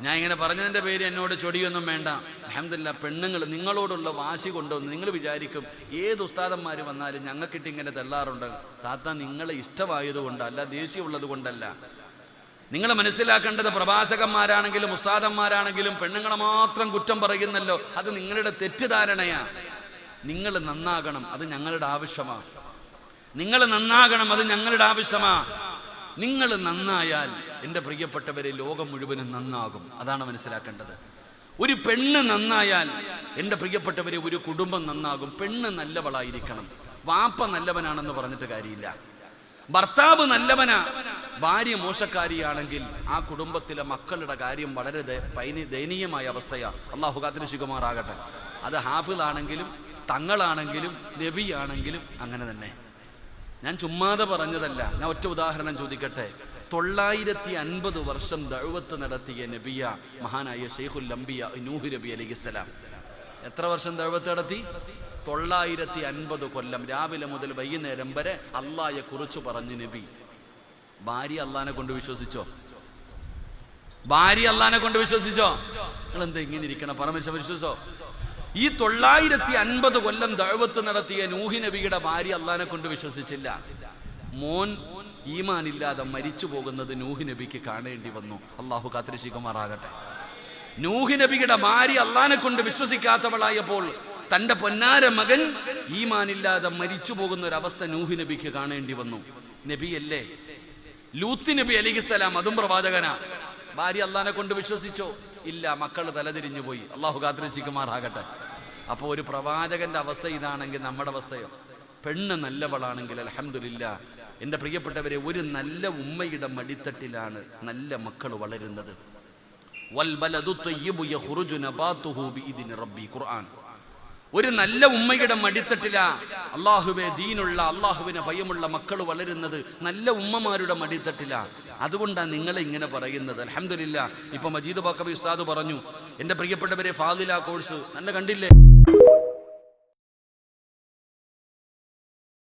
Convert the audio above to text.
ഞാൻ ഇങ്ങനെ പറഞ്ഞതിൻ്റെ പേര് എന്നോട് ചൊടിയൊന്നും വേണ്ട. അൽഹംദുലില്ലാഹ്, പെണ്ണുങ്ങൾ നിങ്ങളോടുള്ള വാശി കൊണ്ടുവന്ന് നിങ്ങൾ വിചാരിക്കും ഏത് ഉസ്താദന്മാർ വന്നാലും ഞങ്ങൾക്കിട്ട് ഇങ്ങനെ തെല്ലാറുണ്ട്. താത്ത നിങ്ങളെ ഇഷ്ടമായതുകൊണ്ടല്ല, ദേഷ്യമുള്ളത് കൊണ്ടല്ല. നിങ്ങൾ മനസ്സിലാക്കേണ്ടത്, പ്രഭാഷകന്മാരാണെങ്കിലും ഉസ്താദന്മാരാണെങ്കിലും പെണ്ണുങ്ങളെ മാത്രം കുറ്റം പറയുന്നല്ലോ, അത് നിങ്ങളുടെ തെറ്റിദ്ധാരണയാണ്. നിങ്ങൾ നന്നാകണം, അത് ഞങ്ങളുടെ ആവശ്യമാണ്. നിങ്ങൾ നന്നാകണം, അത് ഞങ്ങളുടെ ആവശ്യമാണ്. നിങ്ങൾ നന്നായാൽ എൻ്റെ പ്രിയപ്പെട്ടവരെ ലോകം മുഴുവനും നന്നാകും. അതാണ് മനസ്സിലാക്കേണ്ടത്. ഒരു പെണ്ണ് നന്നായാൽ എൻ്റെ പ്രിയപ്പെട്ടവരെ ഒരു കുടുംബം നന്നാകും. പെണ്ണ് നല്ലവളായിരിക്കണം. വാപ്പ നല്ലവനാണെന്ന് പറഞ്ഞിട്ട് കാര്യമില്ല. ഭർത്താവ് നല്ലവനാ, ഭാര്യ മോശക്കാരിയാണെങ്കിൽ ആ കുടുംബത്തിലെ മക്കളുടെ കാര്യം വളരെ ദയനീയമായ അവസ്ഥയാണ്. അള്ളാഹു കാത്തിരക്ഷിക്കുമാറാകട്ടെ. അത് ഹാഫിളാണെങ്കിലും തങ്ങളാണെങ്കിലും നബിയാണെങ്കിലും അങ്ങനെ തന്നെ. ഞാൻ ചുമ്മാതെ പറഞ്ഞതല്ല. ഞാൻ ഒറ്റ ഉദാഹരണം ചോദിക്കട്ടെ. 950 വർഷം ദഅവത്ത് നടത്തിയ നബിയ മഹാനായ ശൈഖുൽ അംബിയ നൂഹ് നബി അലൈഹിസ്സലാം. എത്ര വർഷം ദഅവത്ത് നടത്തി? 950 കൊല്ലം. രാവിലെ മുതൽ വൈകുന്നേരം വരെ അള്ളാഹയെ കുറിച്ച് പറഞ്ഞു നബി. ഭാര്യ അള്ളാഹിനെ കൊണ്ട് വിശ്വസിച്ചോ? ഭാര്യ അള്ളാഹിനെ കൊണ്ട് വിശ്വസിച്ചോ? നിങ്ങൾ എന്താ ഇങ്ങനെ ഇരിക്കണം? പരമേശ്വരൻ വിശ്വസിച്ചോ? ഈ 950 കൊല്ലം ദഅവത്ത് നടത്തിയ നൂഹ് നബിയുടെ ഭാര്യ അള്ളാഹിനെ കൊണ്ട് വിശ്വസിച്ചില്ല. മോൻ ഈമാനില്ലാതെ മരിച്ചു പോകുന്നത് നൂഹ് നബിക്ക് കാണേണ്ടി വന്നു. അള്ളാഹു കാത്തിരക്ഷിക്കുമാറാകട്ടെ. നൂഹ് നബിയുടെ ഭാര്യ അള്ളാഹിനെ കൊണ്ട് വിശ്വസിക്കാത്തവളായപ്പോൾ തന്റെ പൊന്നാര മകൻ ഈമാനില്ലാതെ മരിച്ചു പോകുന്ന ഒരു അവസ്ഥ നൂഹ് നബിക്ക് കാണേണ്ടി വന്നു. നബിയല്ലേ? ലൂത്ത് നബി അലൈഹിസ്സലാം, അതും പ്രവാചകനാ. ഭാര്യ അള്ളാഹിനെ കൊണ്ട് വിശ്വസിച്ചോ? ഇല്ല. മക്കൾ തലതിരിഞ്ഞു പോയി. അള്ളാഹു കാത്തിരക്ഷിക്കുമാറാകട്ടെ. അപ്പോൾ ഒരു പ്രവാചകന്റെ അവസ്ഥ ഇതാണെങ്കിൽ നമ്മുടെ അവസ്ഥയോ? പെണ്ണ് നല്ലവളാണെങ്കിൽ അൽഹംദുലില്ലാഹ്, എൻ്റെ പ്രിയപ്പെട്ടവരെ, ഒരു നല്ല ഉമ്മയുടെ മടിത്തട്ടിലാണ് നല്ല മക്കൾ വളരുന്നത്. ഖുർആൻ. ഒരു നല്ല ഉമ്മയുടെ മടിത്തട്ടിലാ അള്ളാഹുവെ ദീനുള്ള, അള്ളാഹുവിനെ ഭയമുള്ള മക്കൾ വളരുന്നത്. നല്ല ഉമ്മമാരുടെ മടിത്തട്ടിലാ. അതുകൊണ്ടാണ് നിങ്ങളെ ഇങ്ങനെ പറയുന്നത്. അൽഹംദുലില്ലാഹ്, ഇപ്പൊ മജീദ് ബാക്കവി ഉസ്താദ് പറഞ്ഞു, എൻ്റെ പ്രിയപ്പെട്ടവരെ, ഫാദില കോഴ്സ് നല്ല കണ്ടില്ലേ?